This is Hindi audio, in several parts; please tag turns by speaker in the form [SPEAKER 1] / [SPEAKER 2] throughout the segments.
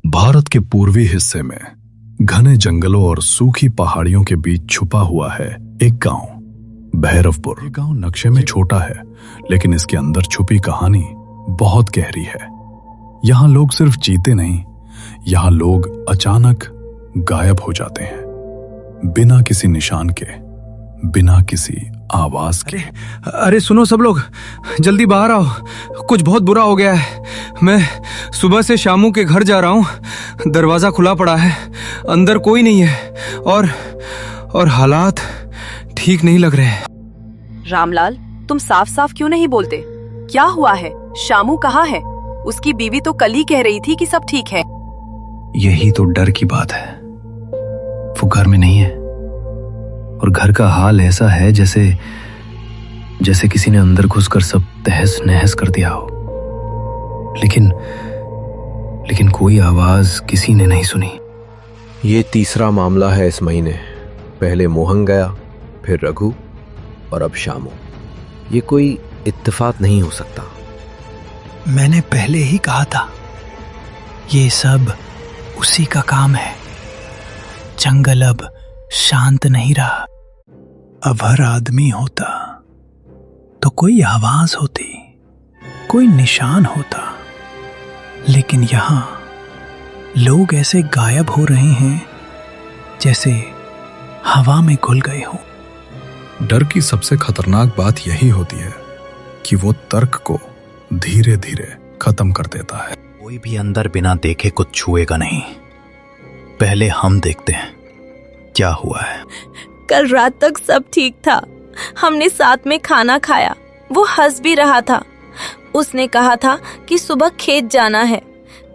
[SPEAKER 1] भारत के पूर्वी हिस्से में घने जंगलों और सूखी पहाड़ियों के बीच छुपा हुआ है एक गांव, भैरवपुर। ये गांव नक्शे में छोटा है, लेकिन इसके अंदर छुपी कहानी बहुत गहरी है। यहाँ लोग सिर्फ जीते नहीं, यहाँ लोग अचानक गायब हो जाते हैं, बिना किसी निशान के, बिना किसी आवाज के।
[SPEAKER 2] अरे सुनो सब लोग, जल्दी बाहर आओ, कुछ बहुत बुरा हो गया है। मैं सुबह से शामू के घर जा रहा हूँ, दरवाजा खुला पड़ा है, अंदर कोई नहीं है और हालात ठीक नहीं लग रहे।
[SPEAKER 3] रामलाल, तुम साफ साफ क्यों नहीं बोलते? क्या हुआ है? शामू कहाँ है? उसकी बीवी तो कल ही कह रही थी कि सब ठीक है।
[SPEAKER 4] यही तो डर की बात है, वो घर में नहीं है और घर का हाल ऐसा है जैसे किसी ने अंदर घुसकर सब तहस नहस कर दिया हो। लेकिन कोई आवाज किसी ने नहीं सुनी।
[SPEAKER 5] ये तीसरा मामला है इस महीने। पहले मोहन गया, फिर रघु और अब शामू। ये कोई इत्तेफाक नहीं हो सकता।
[SPEAKER 6] मैंने पहले ही कहा था, ये सब उसी का काम है। जंगल अब शांत नहीं रहा। अब हर आदमी होता तो कोई आवाज होती, कोई निशान होता, लेकिन यहां लोग ऐसे गायब हो रहे हैं जैसे हवा में घुल गए हों।
[SPEAKER 1] डर की सबसे खतरनाक बात यही होती है कि वो तर्क को धीरे धीरे खत्म कर देता है।
[SPEAKER 4] कोई भी अंदर बिना देखे कुछ छुएगा नहीं। पहले हम देखते हैं क्या हुआ है।
[SPEAKER 7] कल रात तक सब ठीक था, हमने साथ में खाना खाया, वो हंस भी रहा था। उसने कहा था कि सुबह खेत जाना है।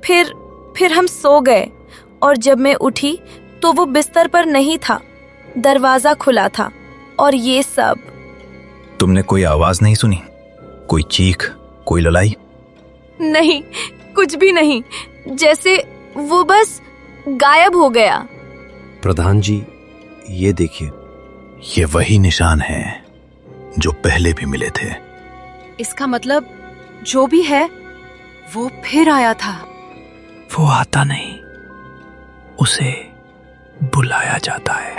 [SPEAKER 7] फिर हम सो गए और जब मैं उठी तो वो बिस्तर पर नहीं था, दरवाजा खुला था और ये सब।
[SPEAKER 4] तुमने कोई आवाज नहीं सुनी? कोई चीख, कोई लड़ाई?
[SPEAKER 7] नहीं, कुछ भी नहीं, जैसे वो बस गायब हो गया।
[SPEAKER 5] प्रधान जी, ये देखिए,
[SPEAKER 4] ये वही निशान है जो पहले भी मिले थे।
[SPEAKER 3] इसका मतलब जो भी है वो फिर आया था।
[SPEAKER 6] वो आता नहीं, उसे बुलाया जाता है।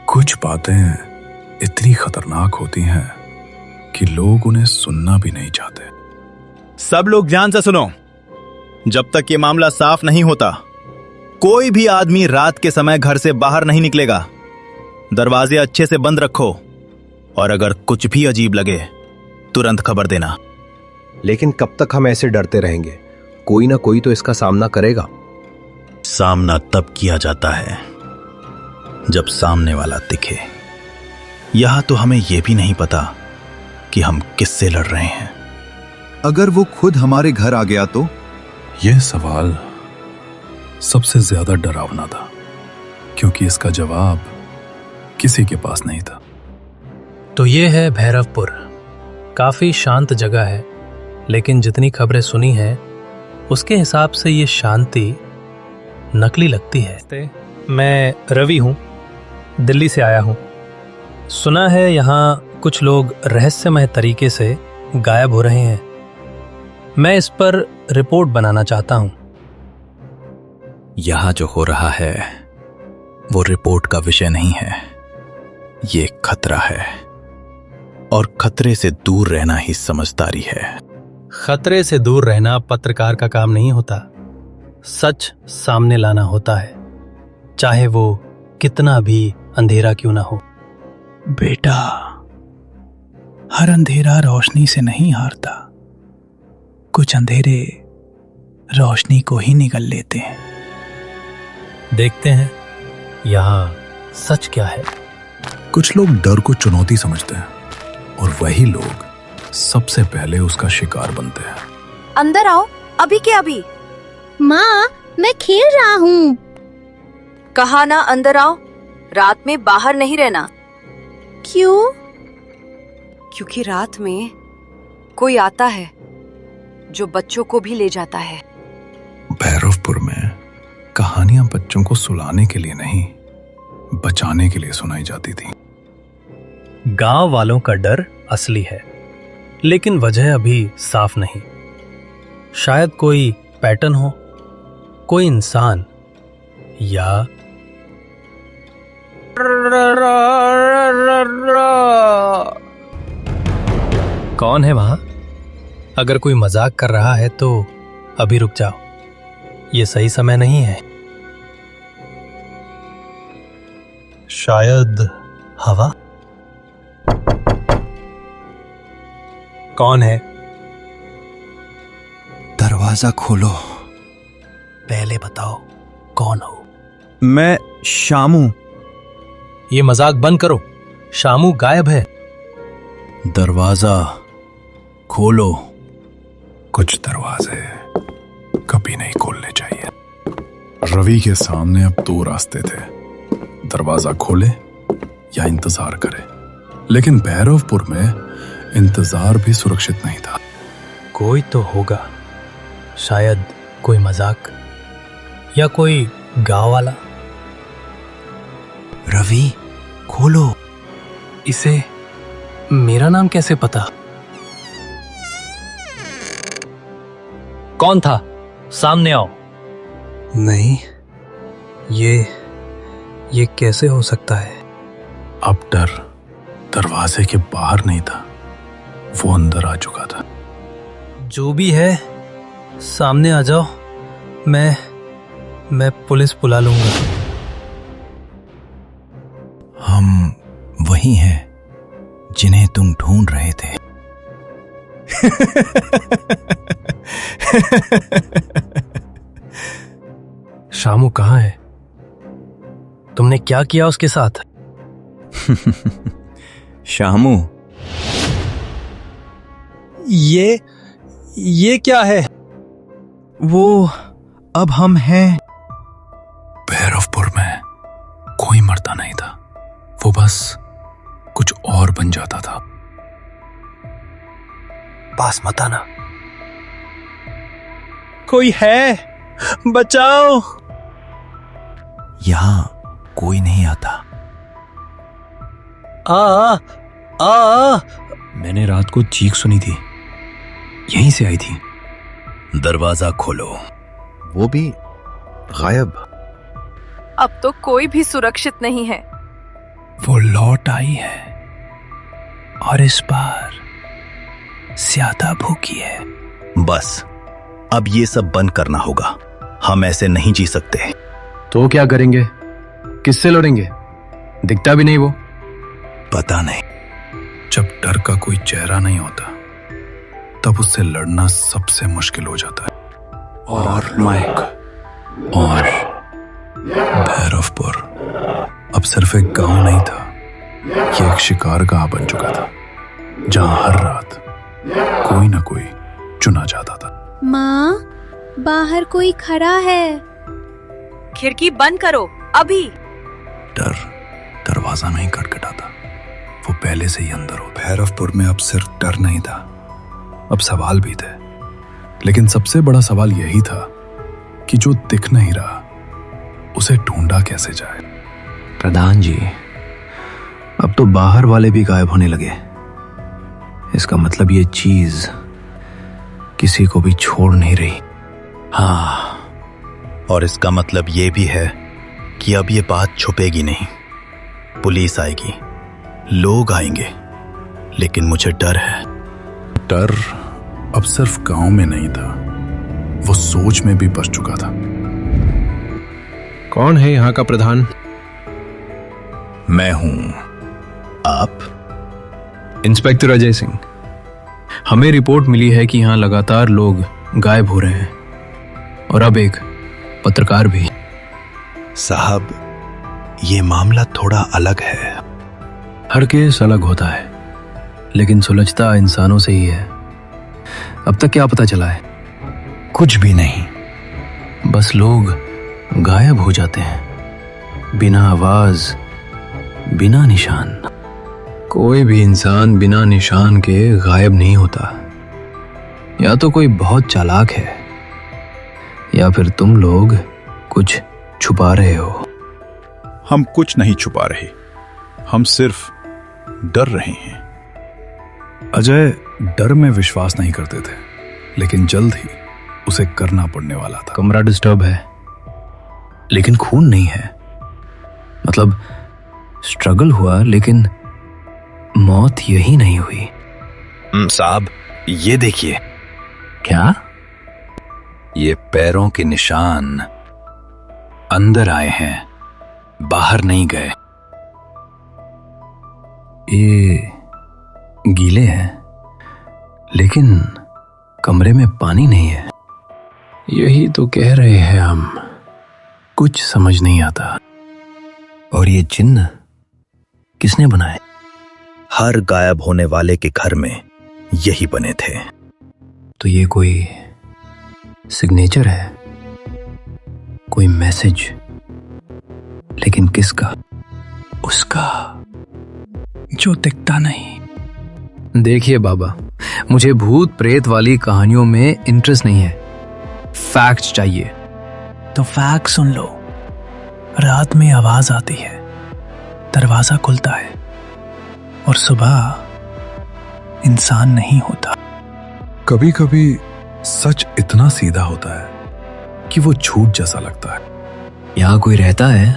[SPEAKER 1] कुछ बातें इतनी खतरनाक होती हैं कि लोग उन्हें सुनना भी नहीं चाहते।
[SPEAKER 8] सब लोग ध्यान से सुनो। जब तक ये मामला साफ नहीं होता, कोई भी आदमी रात के समय घर से बाहर नहीं निकलेगा। दरवाजे अच्छे से बंद रखो और अगर कुछ भी अजीब लगे तुरंत खबर देना।
[SPEAKER 5] लेकिन कब तक हम ऐसे डरते रहेंगे? कोई ना कोई तो इसका सामना करेगा।
[SPEAKER 4] सामना तब किया जाता है जब सामने वाला दिखे। यहां तो हमें यह भी नहीं पता कि हम किससे लड़ रहे हैं।
[SPEAKER 9] अगर वो खुद हमारे घर आ गया तो?
[SPEAKER 1] यह सवाल सबसे ज्यादा डरावना था, क्योंकि इसका जवाब किसी के पास नहीं था।
[SPEAKER 10] तो ये है भैरवपुर। काफी शांत जगह है, लेकिन जितनी खबरें सुनी हैं उसके हिसाब से ये शांति नकली लगती है। मैं रवि हूँ, दिल्ली से आया हूँ। सुना है यहाँ कुछ लोग रहस्यमय तरीके से गायब हो रहे हैं। मैं इस पर रिपोर्ट बनाना चाहता हूँ।
[SPEAKER 4] यहां जो हो रहा है वो रिपोर्ट का विषय नहीं है, ये खतरा है और खतरे से दूर रहना ही समझदारी है।
[SPEAKER 10] खतरे से दूर रहना पत्रकार का काम नहीं होता, सच सामने लाना होता है, चाहे वो कितना भी अंधेरा क्यों ना हो।
[SPEAKER 6] बेटा, हर अंधेरा रोशनी से नहीं हारता। कुछ अंधेरे रोशनी को ही निगल लेते हैं।
[SPEAKER 10] देखते हैं यहाँ सच क्या है।
[SPEAKER 1] कुछ लोग डर को चुनौती समझते हैं और वही लोग सबसे पहले उसका शिकार बनते हैं।
[SPEAKER 3] अंदर आओ, अभी के अभी।
[SPEAKER 7] माँ, मैं खेल रहा हूँ।
[SPEAKER 3] कहा ना अंदर आओ, रात में बाहर नहीं रहना।
[SPEAKER 7] क्यों?
[SPEAKER 3] क्योंकि रात में कोई आता है जो बच्चों को भी ले जाता है।
[SPEAKER 1] भैरवपुर में कहानियां बच्चों को सुलाने के लिए नहीं, बचाने के लिए सुनाई जाती थी।
[SPEAKER 10] गांव वालों का डर असली है, लेकिन वजह अभी साफ नहीं। शायद कोई पैटर्न हो, कोई इंसान या कौन है वहां? अगर कोई मजाक कर रहा है तो अभी रुक जाओ, ये सही समय नहीं है। शायद हवा। कौन है?
[SPEAKER 6] दरवाजा खोलो।
[SPEAKER 10] पहले बताओ कौन हो?
[SPEAKER 8] मैं शामू।
[SPEAKER 10] ये मजाक बंद करो, शामू गायब है।
[SPEAKER 6] दरवाजा खोलो।
[SPEAKER 1] कुछ दरवाजे कभी नहीं खोलने चाहिए। रवि के सामने अब दो रास्ते थे, दरवाजा खोले या इंतजार करे। लेकिन भैरवपुर में इंतजार भी सुरक्षित नहीं था।
[SPEAKER 10] कोई तो होगा, शायद कोई मजाक या कोई गांव वाला।
[SPEAKER 6] रवि खोलो।
[SPEAKER 10] इसे मेरा नाम कैसे पता? कौन था? सामने आओ। नहीं, ये कैसे हो सकता है?
[SPEAKER 1] अब डर दरवाजे के बाहर नहीं था, वो अंदर आ चुका था।
[SPEAKER 10] जो भी है सामने आ जाओ, मैं पुलिस बुला लूंगा।
[SPEAKER 6] हम वही हैं जिन्हें तुम ढूंढ रहे थे।
[SPEAKER 10] शामू कहाँ है? तुमने क्या किया उसके साथ?
[SPEAKER 8] शामू,
[SPEAKER 10] ये क्या है?
[SPEAKER 6] वो अब हम हैं।
[SPEAKER 1] भैरवपुर में कोई मरता नहीं था, वो बस कुछ और बन जाता था।
[SPEAKER 10] पास मत आना। कोई है, बचाओ।
[SPEAKER 6] यहां कोई नहीं आता।
[SPEAKER 4] मैंने रात को चीख सुनी थी, यहीं से आई थी।
[SPEAKER 6] दरवाजा खोलो।
[SPEAKER 5] वो भी गायब।
[SPEAKER 3] अब तो कोई भी सुरक्षित नहीं है।
[SPEAKER 6] वो लौट आई है और इस बार ज्यादा भूखी है।
[SPEAKER 8] बस अब ये सब बंद करना होगा। हम ऐसे नहीं जी सकते।
[SPEAKER 4] तो क्या करेंगे? किससे लड़ेंगे? दिखता भी नहीं वो।
[SPEAKER 6] पता नहीं।
[SPEAKER 1] जब डर का कोई चेहरा नहीं होता तब उससे लड़ना सबसे मुश्किल हो जाता है। और माइक और भैरवपुर अब सिर्फ एक गांव नहीं था, ये एक शिकारगाह बन चुका था जहां हर रात कोई ना कोई चुना जाता था।
[SPEAKER 7] माँ, बाहर कोई खड़ा है।
[SPEAKER 3] खिड़की बंद करो अभी।
[SPEAKER 1] डर दरवाजा नहीं खटखटाता, वो पहले से ही अंदर हो। भैरवपुर में अब सिर्फ डर नहीं था, अब सवाल भी थे। लेकिन सबसे बड़ा सवाल यही था कि जो दिख नहीं रहा उसे ढूंढा कैसे जाए।
[SPEAKER 4] प्रधान जी, अब तो बाहर वाले भी गायब होने लगे। इसका मतलब ये चीज किसी को भी छोड़ नहीं रही।
[SPEAKER 8] हाँ, और इसका मतलब ये भी है कि अब ये बात छुपेगी नहीं। पुलिस आएगी, लोग आएंगे, लेकिन मुझे डर है।
[SPEAKER 1] डर अब सिर्फ गांव में नहीं था, वो सोच में भी बस चुका था।
[SPEAKER 2] कौन है यहाँ का प्रधान?
[SPEAKER 8] मैं हूं। आप?
[SPEAKER 2] इंस्पेक्टर अजय सिंह। हमें रिपोर्ट मिली है कि यहाँ लगातार लोग गायब हो रहे हैं और अब एक पत्रकार भी।
[SPEAKER 6] साहब, ये मामला थोड़ा अलग है।
[SPEAKER 4] हर केस अलग होता है, लेकिन सुलझता इंसानों से ही है। अब तक क्या पता चला है?
[SPEAKER 6] कुछ भी नहीं।
[SPEAKER 4] बस लोग गायब हो जाते हैं, बिना आवाज, बिना निशान।
[SPEAKER 2] कोई भी इंसान बिना निशान के गायब नहीं होता। या तो कोई बहुत चालाक है या फिर तुम लोग कुछ छुपा रहे हो।
[SPEAKER 9] हम कुछ नहीं छुपा रहे, हम सिर्फ डर रहे हैं।
[SPEAKER 1] अजय डर में विश्वास नहीं करते थे, लेकिन जल्द ही उसे करना पड़ने वाला था।
[SPEAKER 4] कमरा डिस्टर्ब है, लेकिन खून नहीं है। मतलब स्ट्रगल हुआ लेकिन मौत यही नहीं हुई।
[SPEAKER 11] साहब, ये देखिए।
[SPEAKER 4] क्या?
[SPEAKER 11] ये पैरों के निशान अंदर आए हैं, बाहर नहीं गए।
[SPEAKER 4] ये गीले हैं लेकिन कमरे में पानी नहीं है। यही तो कह रहे हैं हम, कुछ समझ नहीं आता। और ये चिन्ह किसने बनाए?
[SPEAKER 8] हर गायब होने वाले के घर में यही बने थे।
[SPEAKER 4] तो ये कोई सिग्नेचर है, कोई मैसेज, लेकिन किसका?
[SPEAKER 6] उसका जो दिखता नहीं।
[SPEAKER 4] देखिए बाबा, मुझे भूत प्रेत वाली कहानियों में इंटरेस्ट नहीं है, फैक्ट्स चाहिए।
[SPEAKER 6] तो फैक्ट सुन लो। रात में आवाज आती है, दरवाजा खुलता है और सुबह इंसान नहीं होता।
[SPEAKER 1] कभी कभी सच इतना सीधा होता है कि वो झूठ जैसा लगता है।
[SPEAKER 4] यहाँ कोई रहता है?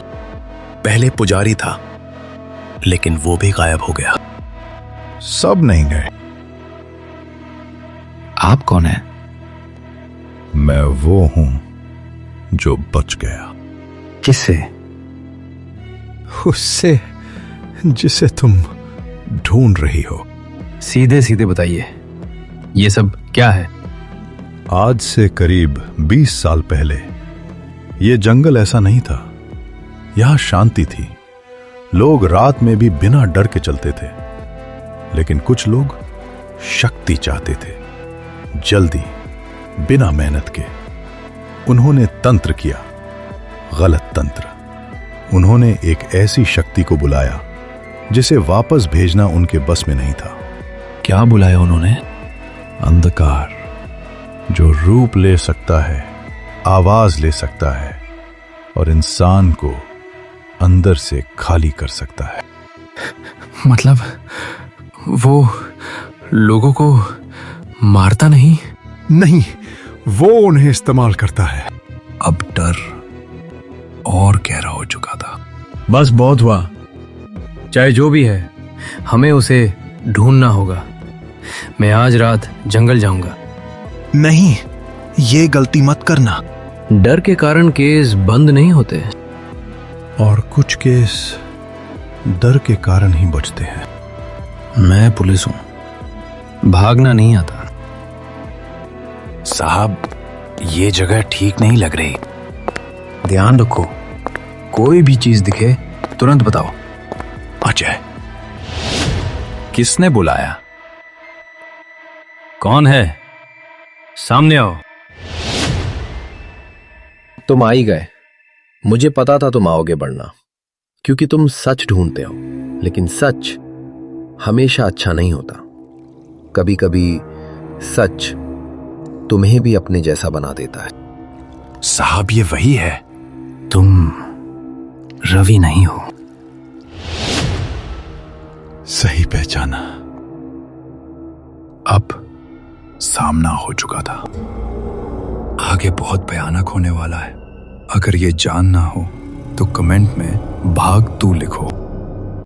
[SPEAKER 8] पहले पुजारी था, लेकिन वो भी गायब हो गया।
[SPEAKER 9] सब नहीं गए।
[SPEAKER 4] आप कौन है?
[SPEAKER 9] मैं वो हूं जो बच गया।
[SPEAKER 4] किससे?
[SPEAKER 9] उससे जिसे तुम ढूंढ रही हो।
[SPEAKER 4] सीधे सीधे बताइए, ये सब क्या है?
[SPEAKER 9] आज से करीब 20 साल पहले ये जंगल ऐसा नहीं था। यहां शांति थी, लोग रात में भी बिना डर के चलते थे। लेकिन कुछ लोग शक्ति चाहते थे, जल्दी, बिना मेहनत के। उन्होंने तंत्र किया, गलत तंत्र। उन्होंने एक ऐसी शक्ति को बुलाया जिसे वापस भेजना उनके बस में नहीं था।
[SPEAKER 4] क्या बुलाया उन्होंने?
[SPEAKER 9] अंधकार, जो रूप ले सकता है, आवाज ले सकता है और इंसान को अंदर से खाली कर सकता है।
[SPEAKER 4] मतलब वो लोगों को मारता नहीं?
[SPEAKER 9] नहीं, वो उन्हें इस्तेमाल करता है।
[SPEAKER 1] अब डर और गहरा हो चुका था।
[SPEAKER 4] बस बहुत हुआ, चाहे जो भी है हमें उसे ढूंढना होगा। मैं आज रात जंगल जाऊंगा।
[SPEAKER 6] नहीं, ये गलती मत करना।
[SPEAKER 4] डर के कारण केस बंद नहीं होते
[SPEAKER 9] और कुछ केस डर के कारण ही बचते हैं।
[SPEAKER 4] मैं पुलिस हूं, भागना नहीं आता।
[SPEAKER 11] साहब, ये जगह ठीक नहीं लग रही।
[SPEAKER 4] ध्यान रखो, कोई भी चीज दिखे तुरंत बताओ।
[SPEAKER 11] अजय, किसने बुलाया?
[SPEAKER 4] कौन है? सामने आओ।
[SPEAKER 5] तुम आ ही गए। मुझे पता था तुम आओगे बढ़ना, क्योंकि तुम सच ढूंढते हो। लेकिन सच हमेशा अच्छा नहीं होता। कभी कभी सच तुम्हें भी अपने जैसा बना देता है।
[SPEAKER 11] साहब, ये वही है।
[SPEAKER 4] तुम रवि नहीं हो।
[SPEAKER 9] सही पहचाना।
[SPEAKER 1] अब सामना हो चुका था। आगे बहुत भयानक होने वाला है। अगर ये जानना हो तो कमेंट में भाग 2 लिखो।